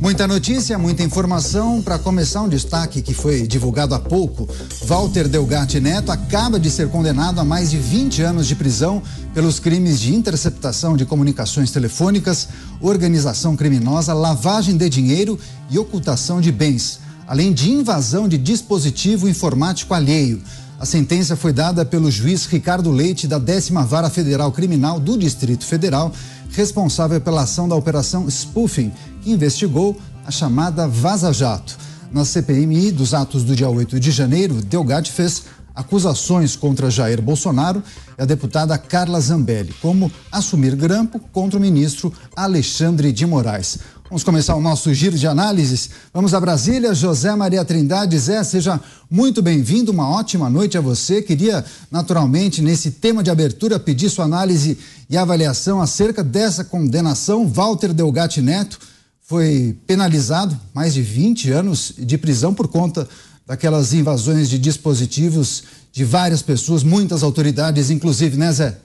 Muita notícia, muita informação. Para começar, um destaque que foi divulgado há pouco: Walter Delgatti Neto acaba de ser condenado a mais de 20 anos de prisão pelos crimes de interceptação de comunicações telefônicas, organização criminosa, lavagem de dinheiro e ocultação de bens, além de invasão de dispositivo informático alheio. A sentença foi dada pelo juiz Ricardo Leite, da 10ª Vara Federal Criminal do Distrito Federal, responsável pela ação da Operação Spoofing, que investigou a chamada Vaza Jato. Na CPMI dos atos do dia 8 de janeiro, Delgatti fez acusações contra Jair Bolsonaro e a deputada Carla Zambelli, como assumir grampo contra o ministro Alexandre de Moraes. Vamos começar o nosso giro de análises. Vamos a Brasília. José Maria Trindade. Zé, seja muito bem-vindo, uma ótima noite a você. Queria, naturalmente, nesse tema de abertura, pedir sua análise e avaliação acerca dessa condenação. Walter Delgatti Neto foi penalizado, mais de 20 anos de prisão por conta daquelas invasões de dispositivos de várias pessoas, muitas autoridades, inclusive, né, Zé?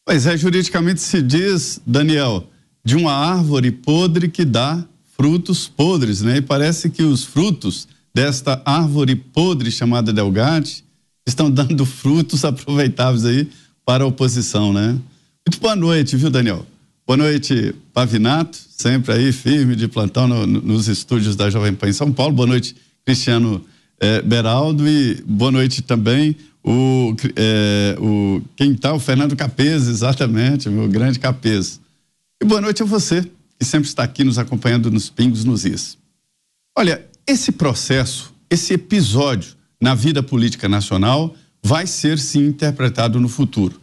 Pois é, juridicamente se diz, Daniel, de uma árvore podre que dá frutos podres, né? E parece que os frutos desta árvore podre chamada Delgatti estão dando frutos aproveitáveis aí para a oposição, né? Muito boa noite, viu, Daniel? Boa noite, Pavinato, sempre aí firme de plantão nos estúdios da Jovem Pan em São Paulo. Boa noite, Cristiano Beraldo, e boa noite também o Fernando Capês, exatamente, meu grande Capês. E boa noite a você, que sempre está aqui nos acompanhando nos pingos, nos is. Olha, esse processo, esse episódio na vida política nacional vai ser sim interpretado no futuro.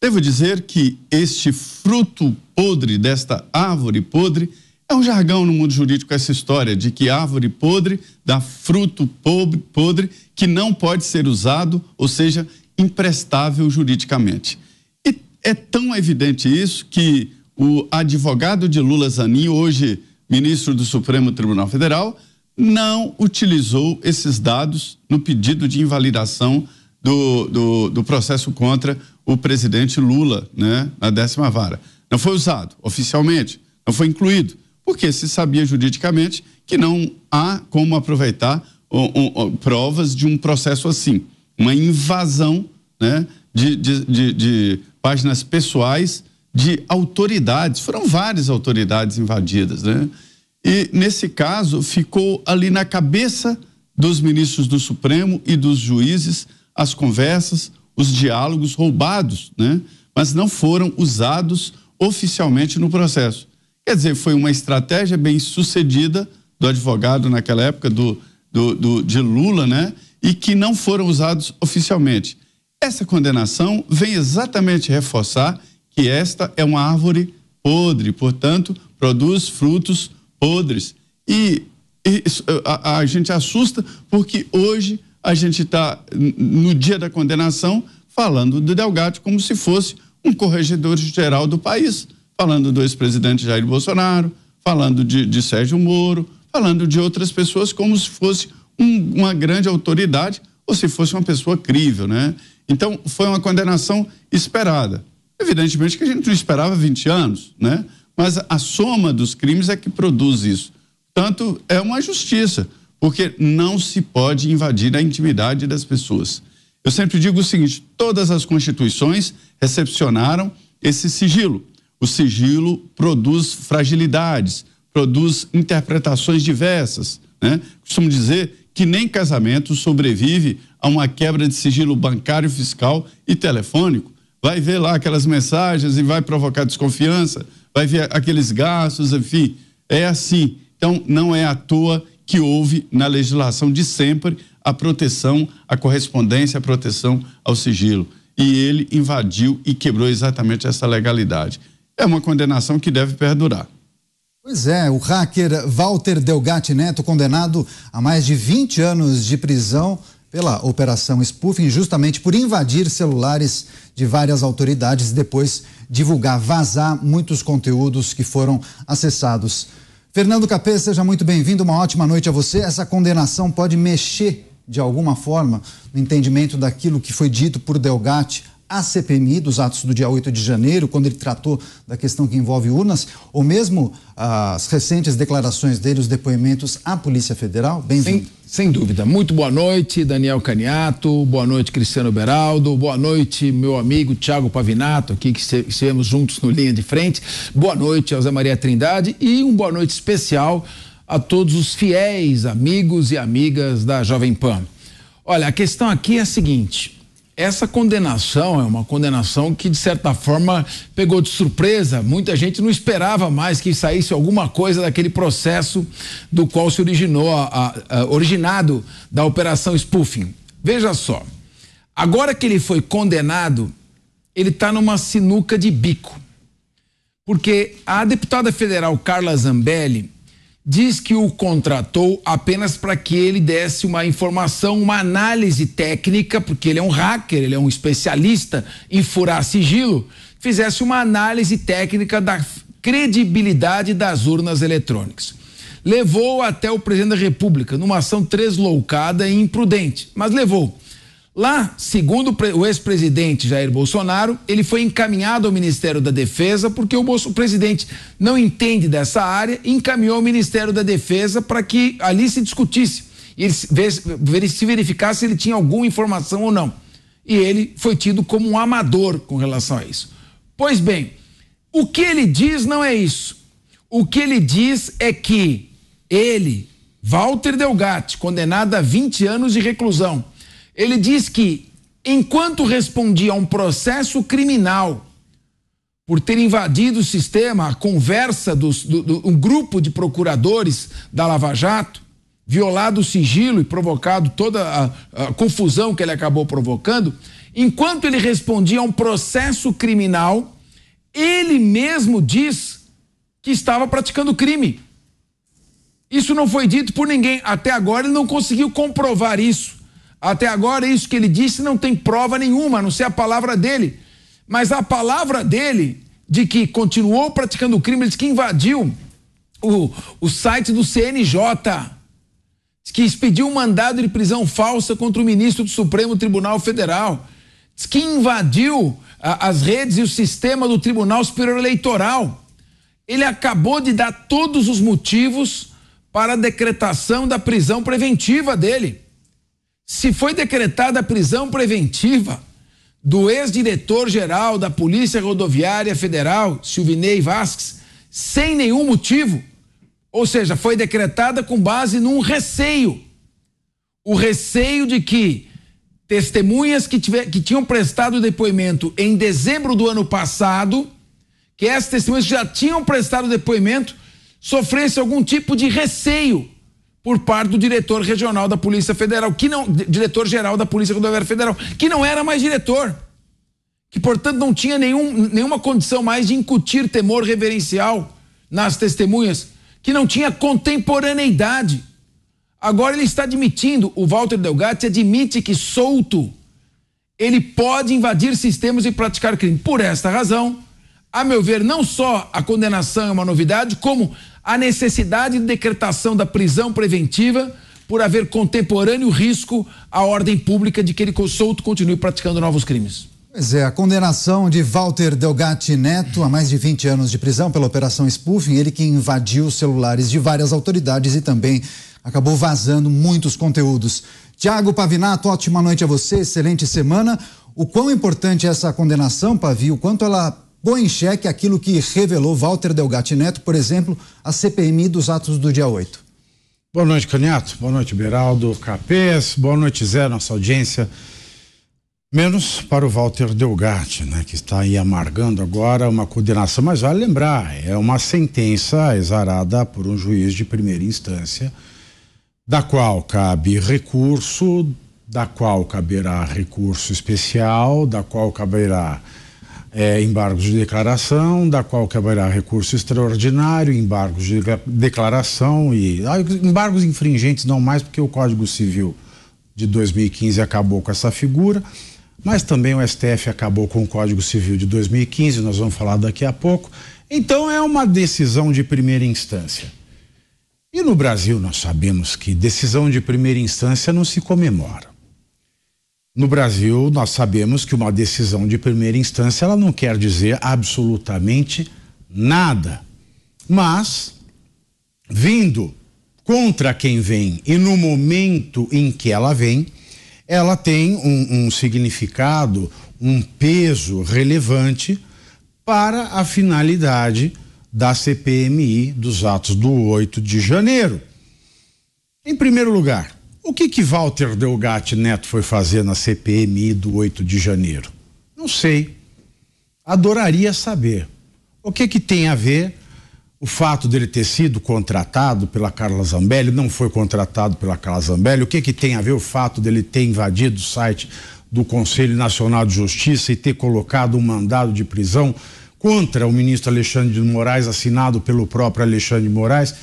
Devo dizer que este fruto podre desta árvore podre é um jargão no mundo jurídico, essa história de que árvore podre dá fruto podre que não pode ser usado, ou seja, imprestável juridicamente. E é tão evidente isso que o advogado de Lula Zanin, hoje ministro do Supremo Tribunal Federal, não utilizou esses dados no pedido de invalidação do processo contra o presidente Lula, né, na 10ª Vara. Não foi usado oficialmente, não foi incluído, porque se sabia juridicamente que não há como aproveitar provas de um processo assim, uma invasão, né, de páginas pessoais de autoridades. Foram várias autoridades invadidas, né? E nesse caso ficou ali na cabeça dos ministros do Supremo e dos juízes as conversas, os diálogos roubados, né? Mas não foram usados oficialmente no processo. Quer dizer, foi uma estratégia bem sucedida do advogado naquela época de Lula, né? E que não foram usados oficialmente. Essa condenação vem exatamente reforçar que esta é uma árvore podre, portanto, produz frutos podres. E a gente assusta porque hoje a gente está, no dia da condenação, falando do Delgatti como se fosse um corregedor-geral do país, falando do ex-presidente Jair Bolsonaro, falando de Sérgio Moro, falando de outras pessoas como se fosse uma grande autoridade ou se fosse uma pessoa crível, né? Então, foi uma condenação esperada. Evidentemente que a gente não esperava 20 anos, né? Mas a soma dos crimes é que produz isso. Portanto, é uma justiça, porque não se pode invadir a intimidade das pessoas. Eu sempre digo o seguinte: todas as constituições recepcionaram esse sigilo. O sigilo produz fragilidades, produz interpretações diversas, né? Costumo dizer que nem casamento sobrevive a uma quebra de sigilo bancário, fiscal e telefônico. Vai ver lá aquelas mensagens e vai provocar desconfiança, vai ver aqueles gastos, enfim, é assim. Então, não é à toa que houve na legislação de sempre a proteção, a correspondência, a proteção ao sigilo. E ele invadiu e quebrou exatamente essa legalidade. É uma condenação que deve perdurar. Pois é, o hacker Walter Delgatti Neto, condenado a mais de 20 anos de prisão pela Operação Spoofing, justamente por invadir celulares de várias autoridades e depois divulgar, vazar muitos conteúdos que foram acessados. Fernando Capês, seja muito bem-vindo, uma ótima noite a você. Essa condenação pode mexer de alguma forma no entendimento daquilo que foi dito por Delgatti à CPMI dos atos do dia 8 de janeiro, quando ele tratou da questão que envolve urnas, ou mesmo as recentes declarações dele, os depoimentos à Polícia Federal? Bem-vindo. Sem dúvida. Muito boa noite, Daniel Caniato, boa noite, Cristiano Beraldo, boa noite, meu amigo Thiago Pavinato, aqui que estivemos juntos no Linha de Frente, boa noite, José Maria Trindade, e uma boa noite especial a todos os fiéis amigos e amigas da Jovem Pan. Olha, a questão aqui é a seguinte: essa condenação é uma condenação que, de certa forma, pegou de surpresa. Muita gente não esperava mais que saísse alguma coisa daquele processo do qual se originou, originado da Operação Spoofing. Veja só, agora que ele foi condenado, ele está numa sinuca de bico. Porque a deputada federal Carla Zambelli diz que o contratou apenas para que ele desse uma informação, uma análise técnica, porque ele é um hacker, ele é um especialista em furar sigilo, fizesse uma análise técnica da credibilidade das urnas eletrônicas. Levou até o presidente da República, numa ação tresloucada e imprudente, mas levou. Lá, segundo o ex-presidente Jair Bolsonaro, ele foi encaminhado ao Ministério da Defesa porque o presidente não entende dessa área e encaminhou ao Ministério da Defesa para que ali se discutisse e ele se verificasse se ele tinha alguma informação ou não. E ele foi tido como um amador com relação a isso. Pois bem, o que ele diz não é isso. O que ele diz é que ele, Walter Delgatti, condenado a 20 anos de reclusão, ele diz que, enquanto respondia a um processo criminal por ter invadido o sistema, a conversa um grupo de procuradores da Lava Jato, violado o sigilo e provocado toda a confusão que ele acabou provocando, enquanto ele respondia a um processo criminal, ele mesmo diz que estava praticando crime. Isso não foi dito por ninguém. Até agora ele não conseguiu comprovar isso. Até agora, isso que ele disse não tem prova nenhuma, a não ser a palavra dele. Mas a dele, de que continuou praticando o crime, ele disse que invadiu o site do CNJ, que expediu um mandado de prisão falsa contra o ministro do Supremo Tribunal Federal, diz que invadiu as redes e o sistema do Tribunal Superior Eleitoral. Ele acabou de dar todos os motivos para a decretação da prisão preventiva dele. Se foi decretada a prisão preventiva do ex-diretor-geral da Polícia Rodoviária Federal, Silvinei Vasquez, sem nenhum motivo, ou seja, foi decretada com base num receio. O receio de que testemunhas que tinham prestado depoimento em dezembro do ano passado, que essas testemunhas já tinham prestado depoimento, sofressem algum tipo de receio por parte do diretor regional da Polícia Federal, diretor-geral da Polícia Rodoviária Federal, que não era mais diretor, que portanto não tinha nenhuma condição mais de incutir temor reverencial nas testemunhas, que não tinha contemporaneidade. Agora ele está admitindo, o Walter Delgatti admite que solto, ele pode invadir sistemas e praticar crime. Por esta razão, a meu ver, não só a condenação é uma novidade, como a necessidade de decretação da prisão preventiva por haver contemporâneo risco à ordem pública de que ele solto continue praticando novos crimes. Pois é, a condenação de Walter Delgatti Neto a mais de 20 anos de prisão pela Operação Spoofing, ele que invadiu os celulares de várias autoridades e também acabou vazando muitos conteúdos. Thiago Pavinato, ótima noite a você, excelente semana. O quão importante é essa condenação, Pavi, o quanto ela põe em xeque aquilo que revelou Walter Delgatti Neto, por exemplo, a CPMI dos atos do dia 8. Boa noite, Caniato. Boa noite, Beraldo, Capês. Boa noite, Zé, nossa audiência. Menos para o Walter Delgatti, né, que está aí amargando agora uma condenação, mas vale lembrar, é uma sentença exarada por um juiz de primeira instância, da qual cabe recurso, da qual caberá recurso especial, da qual caberá embargos de declaração, da qual caberá recurso extraordinário, embargos de declaração e embargos infringentes não mais, porque o Código Civil de 2015 acabou com essa figura, mas também o STF acabou com o Código Civil de 2015, nós vamos falar daqui a pouco. Então é uma decisão de primeira instância. E no Brasil nós sabemos que decisão de primeira instância não se comemora. No Brasil, nós sabemos que uma decisão de primeira instância, ela não quer dizer absolutamente nada. Mas, vindo contra quem vem e no momento em que ela vem, ela tem um significado, um peso relevante para a finalidade da CPMI dos atos do 8 de janeiro. Em primeiro lugar, o que Walter Delgatti Neto foi fazer na CPMI do 8 de janeiro? Não sei. Adoraria saber. O que tem a ver o fato dele ter sido contratado pela Carla Zambelli, não foi contratado pela Carla Zambelli? O que tem a ver o fato dele ter invadido o site do Conselho Nacional de Justiça e ter colocado um mandado de prisão contra o ministro Alexandre de Moraes, assinado pelo próprio Alexandre de Moraes?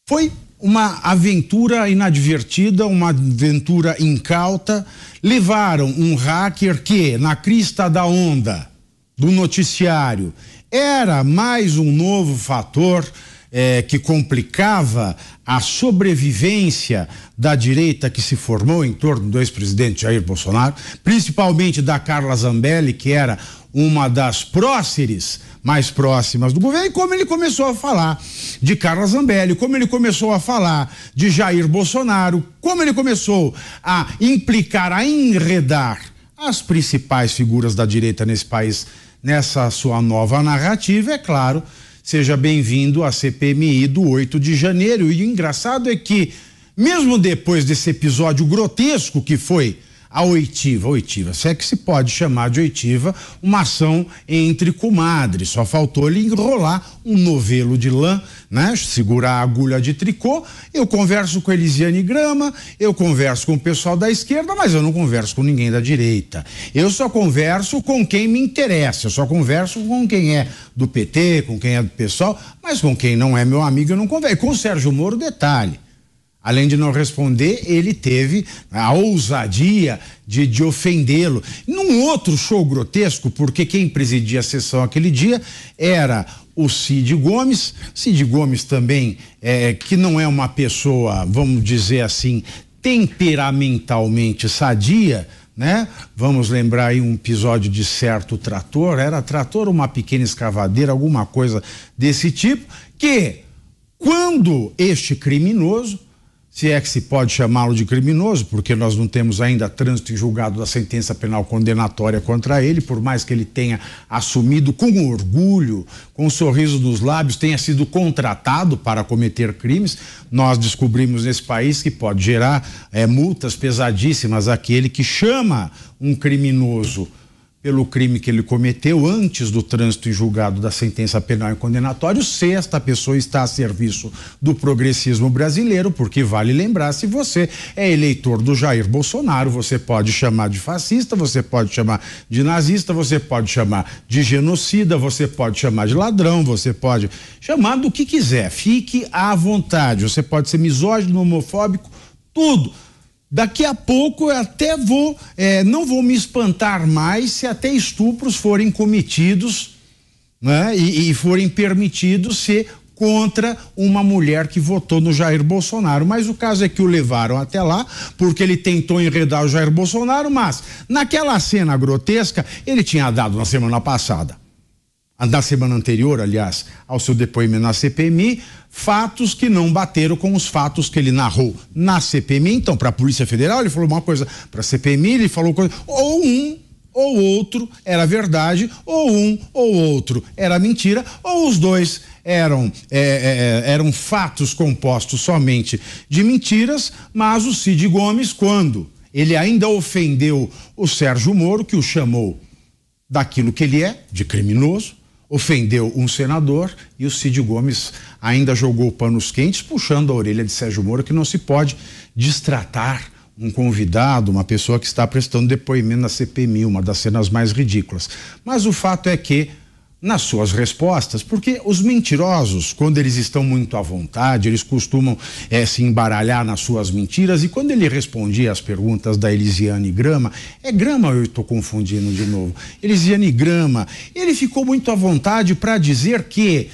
Foi uma aventura inadvertida, uma aventura incauta. Levaram um hacker que, na crista da onda do noticiário, era mais um novo fator que complicava a sobrevivência da direita que se formou em torno do ex-presidente Jair Bolsonaro, principalmente da Carla Zambelli, que era uma das próceres mais próximas do governo. E como ele começou a falar de Carla Zambelli, como ele começou a falar de Jair Bolsonaro, como ele começou a implicar, a enredar as principais figuras da direita nesse país nessa sua nova narrativa, é claro, seja bem-vindo à CPMI do 8 de janeiro. E o engraçado é que, mesmo depois desse episódio grotesco que foi a oitiva, se é que se pode chamar de oitiva, uma ação entre comadres, só faltou ele enrolar um novelo de lã, né? Segurar a agulha de tricô. Eu converso com Elisiane Grama, eu converso com o pessoal da esquerda, mas eu não converso com ninguém da direita. Eu só converso com quem me interessa, eu só converso com quem é do PT, com quem é do PSOL, mas com quem não é meu amigo eu não converso. Com o Sérgio Moro, detalhe. Além de não responder, ele teve a ousadia de ofendê-lo. Num outro show grotesco, porque quem presidia a sessão aquele dia era o Cid Gomes. Cid Gomes também, que não é uma pessoa, vamos dizer assim, temperamentalmente sadia, né? Vamos lembrar aí um episódio de certo trator, era trator, uma pequena escavadeira, alguma coisa desse tipo, que quando este criminoso, se é que se pode chamá-lo de criminoso, porque nós não temos ainda trânsito em julgado da sentença penal condenatória contra ele, por mais que ele tenha assumido com orgulho, com um sorriso nos lábios, tenha sido contratado para cometer crimes, nós descobrimos nesse país que pode gerar multas pesadíssimas àquele que chama um criminoso pelo crime que ele cometeu antes do trânsito em julgado da sentença penal e condenatório, se esta pessoa está a serviço do progressismo brasileiro, porque vale lembrar, se você é eleitor do Jair Bolsonaro, você pode chamar de fascista, você pode chamar de nazista, você pode chamar de genocida, você pode chamar de ladrão, você pode chamar do que quiser, fique à vontade, você pode ser misógino, homofóbico, tudo. Daqui a pouco eu até não vou me espantar mais se até estupros forem cometidos, né? E forem permitidos ser contra uma mulher que votou no Jair Bolsonaro. Mas o caso é que o levaram até lá, porque ele tentou enredar o Jair Bolsonaro, mas naquela cena grotesca, ele tinha dado na semana passada, na semana anterior, aliás, ao seu depoimento na CPMI, fatos que não bateram com os fatos que ele narrou na CPMI. Então, para a Polícia Federal, ele falou uma coisa, para a CPMI, ele falou coisa, ou um ou outro era verdade, ou um ou outro era mentira, ou os dois eram fatos compostos somente de mentiras. Mas o Cid Gomes, quando ele ainda ofendeu o Sérgio Moro, que o chamou daquilo que ele é, de criminoso, ofendeu um senador, e o Cid Gomes ainda jogou panos quentes, puxando a orelha de Sérgio Moro, que não se pode destratar um convidado, uma pessoa que está prestando depoimento na CPMI, uma das cenas mais ridículas. Mas o fato é que, nas suas respostas, porque os mentirosos, quando eles estão muito à vontade, eles costumam se embaralhar nas suas mentiras, e quando ele respondia às perguntas da Elisiane Grama, Grama, eu estou confundindo de novo, Elisiane Grama, ele ficou muito à vontade para dizer que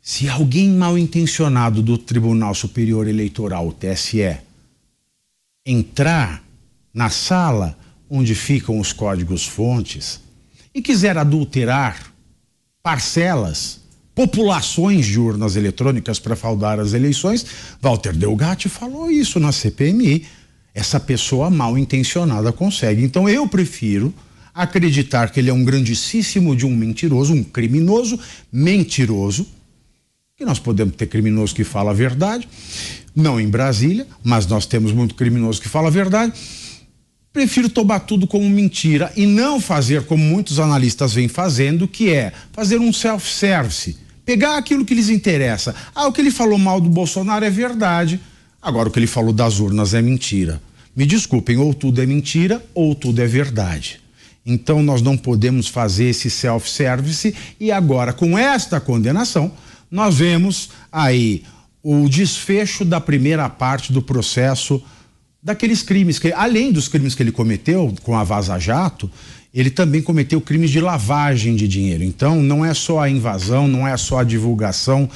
se alguém mal intencionado do Tribunal Superior Eleitoral, o TSE, entrar na sala onde ficam os códigos-fontes e quiser adulterar parcelas, populações de urnas eletrônicas para fraudar as eleições, Walter Delgatti falou isso na CPMI. Essa pessoa mal intencionada consegue. Então eu prefiro acreditar que ele é um grandíssimo de um mentiroso, um criminoso mentiroso, que nós podemos ter criminoso que fala a verdade, não em Brasília, mas nós temos muito criminoso que fala a verdade. Prefiro tomar tudo como mentira e não fazer como muitos analistas vêm fazendo, que é fazer um self-service, pegar aquilo que lhes interessa. O que ele falou mal do Bolsonaro é verdade, agora o que ele falou das urnas é mentira. Me desculpem, ou tudo é mentira ou tudo é verdade. Então nós não podemos fazer esse self-service e agora com esta condenação nós vemos aí o desfecho da primeira parte do processo daqueles crimes, que além dos crimes que ele cometeu com a Vaza Jato, ele também cometeu crimes de lavagem de dinheiro. Então não é só a invasão, não é só a divulgação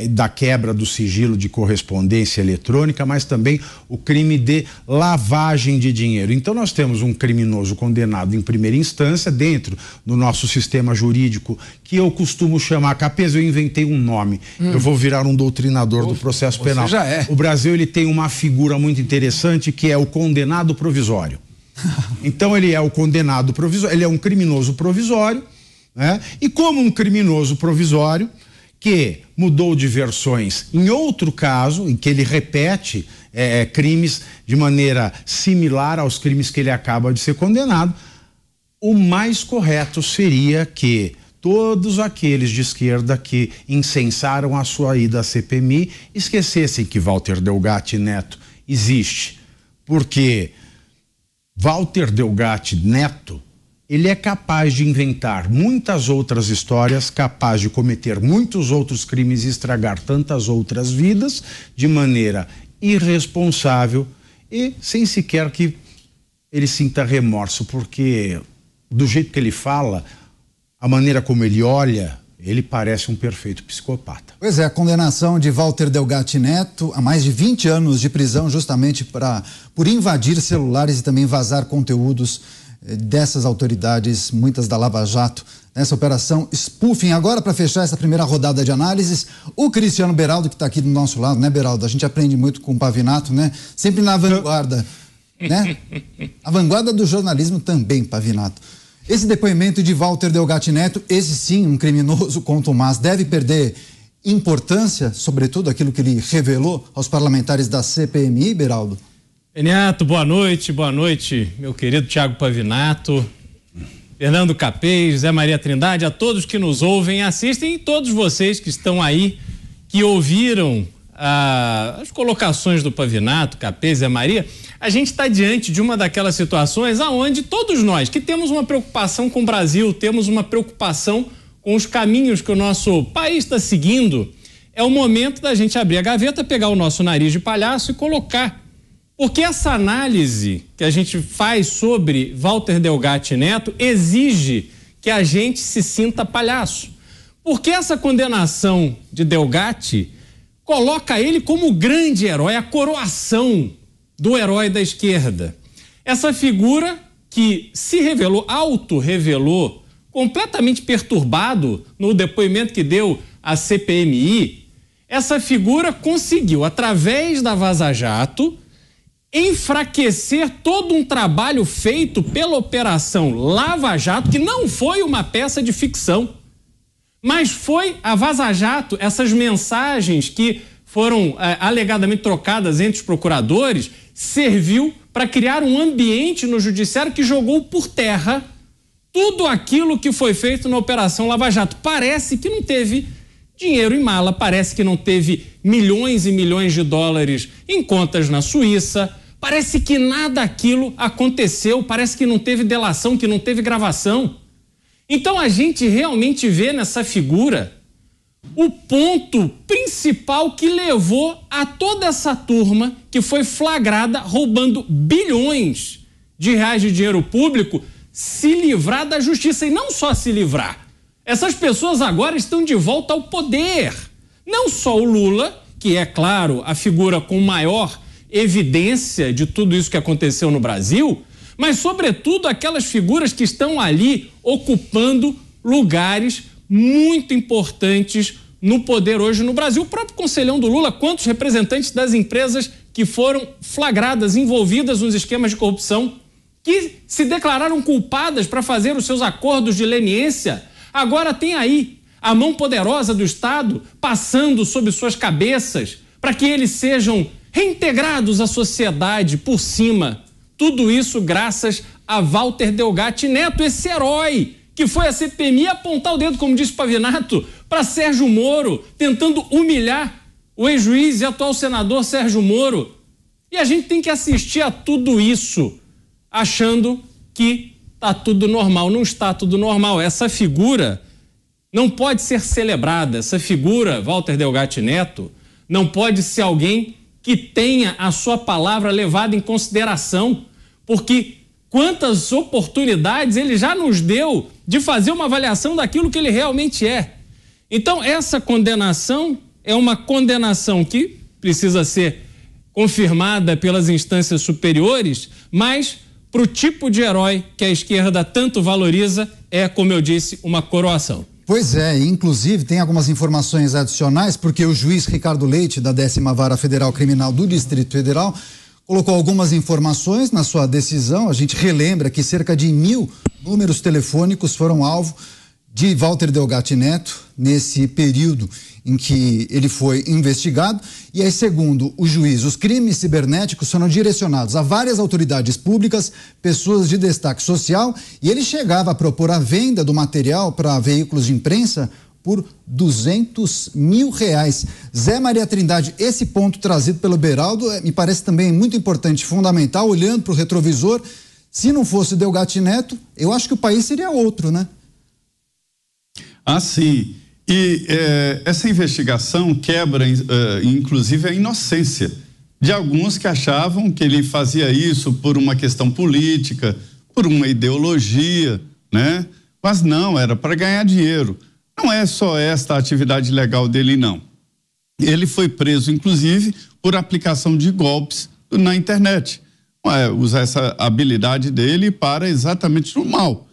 da quebra do sigilo de correspondência eletrônica, mas também o crime de lavagem de dinheiro. Então nós temos um criminoso condenado em primeira instância dentro do nosso sistema jurídico, que eu costumo chamar, Capês, eu inventei um nome, eu vou virar um doutrinador do processo penal. Já é. O Brasil, ele tem uma figura muito interessante que é o condenado provisório. Então ele é o condenado provisório, ele é um criminoso provisório, né? E como um criminoso provisório que mudou de versões em outro caso, em que ele repete crimes de maneira similar aos crimes que ele acaba de ser condenado, o mais correto seria que todos aqueles de esquerda que incensaram a sua ida à CPMI esquecessem que Walter Delgatti Neto existe, porque Walter Delgatti Neto, ele é capaz de inventar muitas outras histórias, capaz de cometer muitos outros crimes e estragar tantas outras vidas de maneira irresponsável e sem sequer que ele sinta remorso, porque do jeito que ele fala, a maneira como ele olha, ele parece um perfeito psicopata. Pois é, a condenação de Walter Delgatti Neto a mais de 20 anos de prisão justamente por invadir celulares e também vazar conteúdos dessas autoridades, muitas da Lava Jato, nessa operação spoofing. Agora, para fechar essa primeira rodada de análises, o Cristiano Beraldo, que está aqui do nosso lado, né, Beraldo? A gente aprende muito com o Pavinato, né? Sempre na vanguarda, né? A vanguarda do jornalismo também, Pavinato. Esse depoimento de Walter Delgatti Neto, esse sim, um criminoso contumaz, deve perder importância, sobretudo aquilo que ele revelou aos parlamentares da CPMI, Beraldo? Caniato, boa noite, meu querido Thiago Pavinato, Fernando Capês, Zé Maria Trindade, a todos que nos ouvem e assistem e todos vocês que estão aí, que ouviram as colocações do Pavinato, Capês, Zé Maria. A gente está diante de uma daquelas situações aonde todos nós que temos uma preocupação com o Brasil, temos uma preocupação com os caminhos que o nosso país está seguindo, é o momento da gente abrir a gaveta, pegar o nosso nariz de palhaço e colocar. Porque essa análise que a gente faz sobre Walter Delgatti Neto exige que a gente se sinta palhaço. Porque essa condenação de Delgatti coloca ele como o grande herói, a coroação do herói da esquerda. Essa figura que se revelou, auto-revelou, completamente perturbado no depoimento que deu à CPMI, essa figura conseguiu, através da Vaza Jato, enfraquecer todo um trabalho feito pela Operação Lava Jato, que não foi uma peça de ficção, mas foi a Vaza Jato, essas mensagens que foram alegadamente trocadas entre os procuradores, serviu para criar um ambiente no judiciário que jogou por terra tudo aquilo que foi feito na Operação Lava Jato. Parece que não teve dinheiro em mala, parece que não teve milhões e milhões de dólares em contas na Suíça, parece que nada daquilo aconteceu, parece que não teve delação, que não teve gravação. Então a gente realmente vê nessa figura o ponto principal que levou a toda essa turma que foi flagrada roubando bilhões de reais de dinheiro público se livrar da justiça. E não só se livrar, essas pessoas agora estão de volta ao poder. Não só o Lula, que é, claro, a figura com maior evidência de tudo isso que aconteceu no Brasil, mas, sobretudo, aquelas figuras que estão ali ocupando lugares muito importantes no poder hoje no Brasil. O próprio conselhão do Lula, quantos representantes das empresas que foram flagradas, envolvidas nos esquemas de corrupção, que se declararam culpadas para fazer os seus acordos de leniência, agora tem aí a mão poderosa do Estado passando sobre suas cabeças para que eles sejam reintegrados à sociedade por cima. Tudo isso graças a Walter Delgatti Neto, esse herói que foi a CPMI apontar o dedo, como disse Pavinato, para Sérgio Moro, tentando humilhar o ex-juiz e atual senador Sérgio Moro. E a gente tem que assistir a tudo isso achando que está tudo normal. Não está tudo normal. Essa figura não pode ser celebrada. Essa figura, Walter Delgatti Neto, não pode ser alguém que tenha a sua palavra levada em consideração, porque quantas oportunidades ele já nos deu de fazer uma avaliação daquilo que ele realmente é. Então, essa condenação é uma condenação que precisa ser confirmada pelas instâncias superiores, mas para o tipo de herói que a esquerda tanto valoriza, é, como eu disse, uma coroação. Pois é, inclusive tem algumas informações adicionais, porque o juiz Ricardo Leite, da 10ª Vara Federal Criminal do Distrito Federal, colocou algumas informações na sua decisão. A gente relembra que cerca de 1.000 números telefônicos foram alvo de Walter Delgatti Neto nesse período em que ele foi investigado. E aí, segundo o juiz, os crimes cibernéticos foram direcionados a várias autoridades públicas, pessoas de destaque social, e ele chegava a propor a venda do material para veículos de imprensa por R$200 mil. Zé Maria Trindade, esse ponto trazido pelo Beraldo me parece também muito importante, fundamental, olhando para o retrovisor. Se não fosse Delgatti Neto, eu acho que o país seria outro, né? Ah, sim. E essa investigação quebra, inclusive, a inocência de alguns que achavam que ele fazia isso por uma questão política, por uma ideologia, né? Mas não, era para ganhar dinheiro. Não é só esta a atividade legal dele, não. Ele foi preso, inclusive, por aplicação de golpes na internet. Usar essa habilidade dele para exatamente o mal.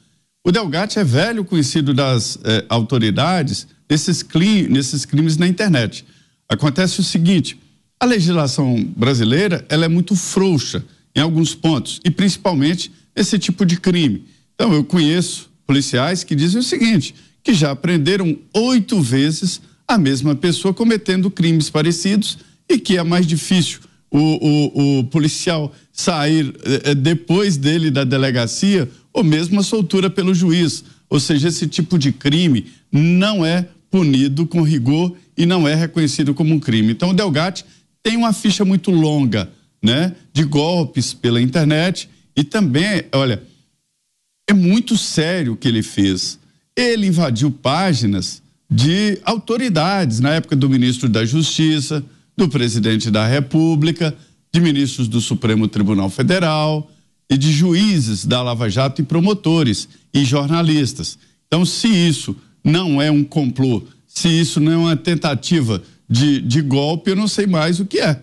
O Delgatti é velho conhecido das autoridades nesses crimes na internet. Acontece o seguinte: a legislação brasileira ela é muito frouxa em alguns pontos, e principalmente esse tipo de crime. Então, eu conheço policiais que dizem o seguinte, que já prenderam 8 vezes a mesma pessoa cometendo crimes parecidos, e que é mais difícil o policial sair depois dele da delegacia, ou mesmo a soltura pelo juiz. Ou seja, esse tipo de crime não é punido com rigor e não é reconhecido como um crime. Então, o Delgatti tem uma ficha muito longa, né, de golpes pela internet, e também, olha, é muito sério o que ele fez. Ele invadiu páginas de autoridades, na época do ministro da Justiça, do presidente da República, de ministros do Supremo Tribunal Federal e de juízes da Lava Jato e promotores e jornalistas. Então, se isso não é um complô, se isso não é uma tentativa de golpe, eu não sei mais o que é.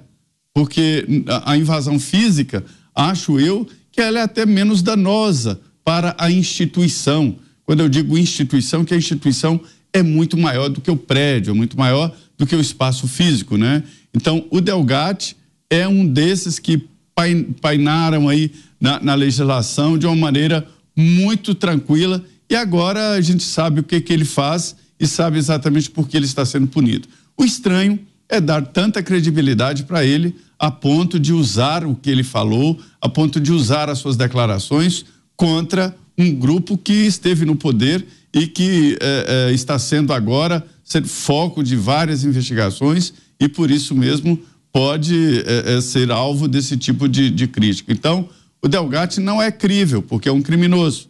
Porque a invasão física, acho eu, que ela é até menos danosa para a instituição. Quando eu digo instituição, que a instituição é muito maior do que o prédio, é muito maior do que o espaço físico, né? Então, o Delgatti é um desses que painaram aí na legislação de uma maneira muito tranquila, e agora a gente sabe o que ele faz e sabe exatamente por que ele está sendo punido. O estranho é dar tanta credibilidade para ele a ponto de usar o que ele falou, a ponto de usar as suas declarações contra um grupo que esteve no poder e que está sendo agora foco de várias investigações, e por isso mesmo pode ser alvo desse tipo de crítica. Então, o Delgatti não é crível, porque é um criminoso.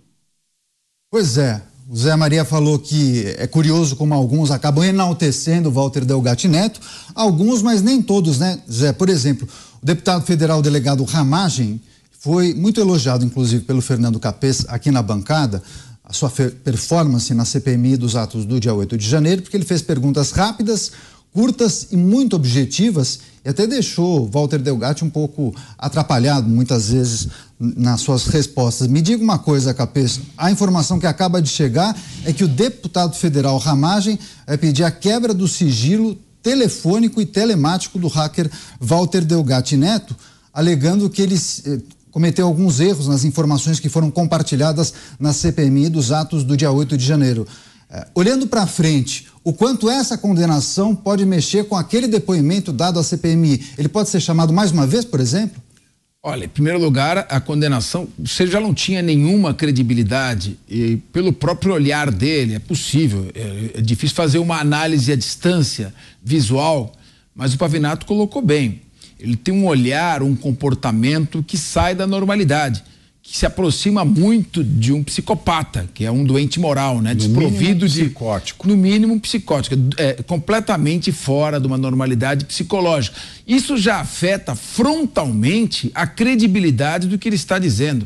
Pois é, o Zé Maria falou que é curioso como alguns acabam enaltecendo o Walter Delgatti Neto, alguns, mas nem todos, né, Zé? Por exemplo, o deputado federal delegado Ramagem foi muito elogiado, inclusive, pelo Fernando Capês aqui na bancada, a sua performance na CPMI dos atos do dia 8 de janeiro, porque ele fez perguntas rápidas, curtas e muito objetivas, e até deixou Walter Delgatti um pouco atrapalhado muitas vezes nas suas respostas. Me diga uma coisa, Capês, a informação que acaba de chegar é que o deputado federal Ramagem vai pedir a quebra do sigilo telefônico e telemático do hacker Walter Delgatti Neto, alegando que ele cometeu alguns erros nas informações que foram compartilhadas na CPMI dos atos do dia 8 de janeiro. Olhando para frente, o quanto essa condenação pode mexer com aquele depoimento dado à CPMI? Ele pode ser chamado mais uma vez, por exemplo? Olha, em primeiro lugar, a condenação, você já não tinha nenhuma credibilidade e pelo próprio olhar dele, é possível, é difícil fazer uma análise à distância visual, mas o Pavinato colocou bem. Ele tem um olhar, um comportamento que sai da normalidade, que se aproxima muito de um psicopata, que é um doente moral, né? Desprovido de... psicótico. No mínimo psicótico, completamente fora de uma normalidade psicológica. Isso já afeta frontalmente a credibilidade do que ele está dizendo.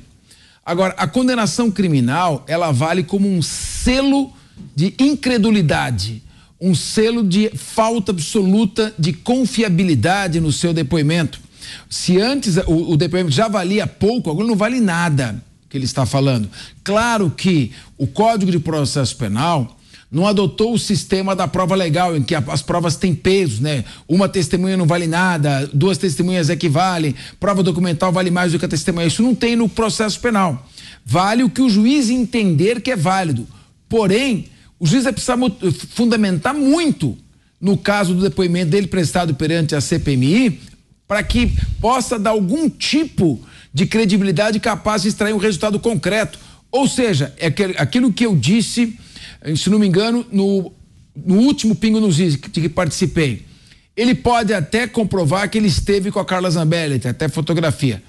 Agora, a condenação criminal, ela vale como um selo de incredulidade, um selo de falta absoluta de confiabilidade no seu depoimento. Se antes o depoimento já valia pouco, agora não vale nada que ele está falando. Claro que o Código de Processo Penal não adotou o sistema da prova legal, em que as provas têm pesos, né? Uma testemunha não vale nada, 2 testemunhas equivalem, prova documental vale mais do que a testemunha. Isso não tem no processo penal. Vale o que o juiz entender que é válido. Porém, o juiz vai precisar fundamentar muito no caso do depoimento dele prestado perante a CPMI, para que possa dar algum tipo de credibilidade capaz de extrair um resultado concreto. Ou seja, é aquilo que eu disse, se não me engano, no último Pingo nos Is que participei. Ele pode até comprovar que ele esteve com a Carla Zambelli, tem até fotografia.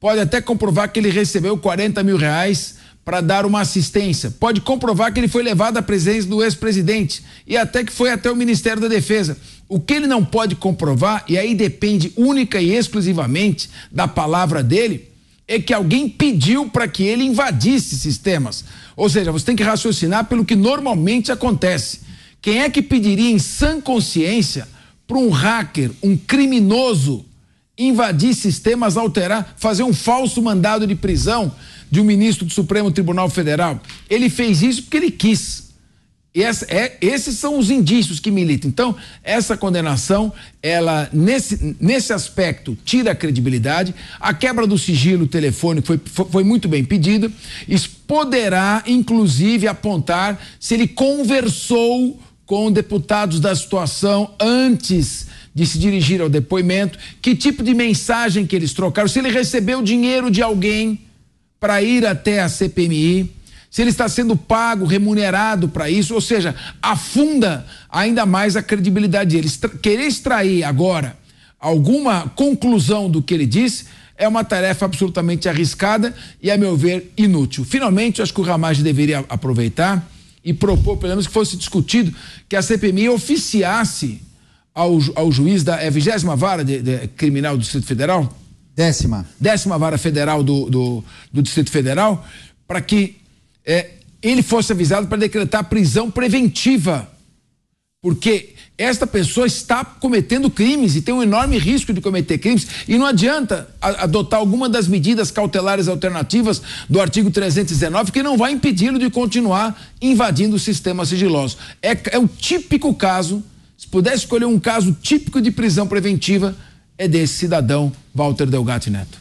Pode até comprovar que ele recebeu 40 mil reais para dar uma assistência. Pode comprovar que ele foi levado à presença do ex-presidente e até que foi até o Ministério da Defesa. O que ele não pode comprovar, e aí depende única e exclusivamente da palavra dele, é que alguém pediu para que ele invadisse sistemas. Ou seja, você tem que raciocinar pelo que normalmente acontece. Quem é que pediria em sã consciência para um hacker, um criminoso, invadir sistemas, alterar, fazer um falso mandado de prisão de um ministro do Supremo Tribunal Federal? Ele fez isso porque ele quis. Esses são os indícios que militam. Então, essa condenação, ela, nesse aspecto, tira a credibilidade. A quebra do sigilo telefônico foi muito bem pedida. Isso poderá, inclusive, apontar se ele conversou com deputados da situação antes de se dirigir ao depoimento, que tipo de mensagem que eles trocaram, se ele recebeu dinheiro de alguém para ir até a CPMI, se ele está sendo pago, remunerado para isso, ou seja, afunda ainda mais a credibilidade dele. Querer extrair agora alguma conclusão do que ele disse é uma tarefa absolutamente arriscada e, a meu ver, inútil. Finalmente, acho que o Ramagem deveria aproveitar e propor, pelo menos, que fosse discutido que a CPMI oficiasse ao juiz da 20ª Vara Criminal do Distrito Federal? 10ª Vara Federal do Distrito Federal, para que ele fosse avisado para decretar prisão preventiva, porque esta pessoa está cometendo crimes e tem um enorme risco de cometer crimes, e não adianta adotar alguma das medidas cautelares alternativas do artigo 319 que não vai impedi-lo de continuar invadindo o sistema sigiloso. É um típico caso, se pudesse escolher um caso típico de prisão preventiva, é desse cidadão Walter Delgatti Neto.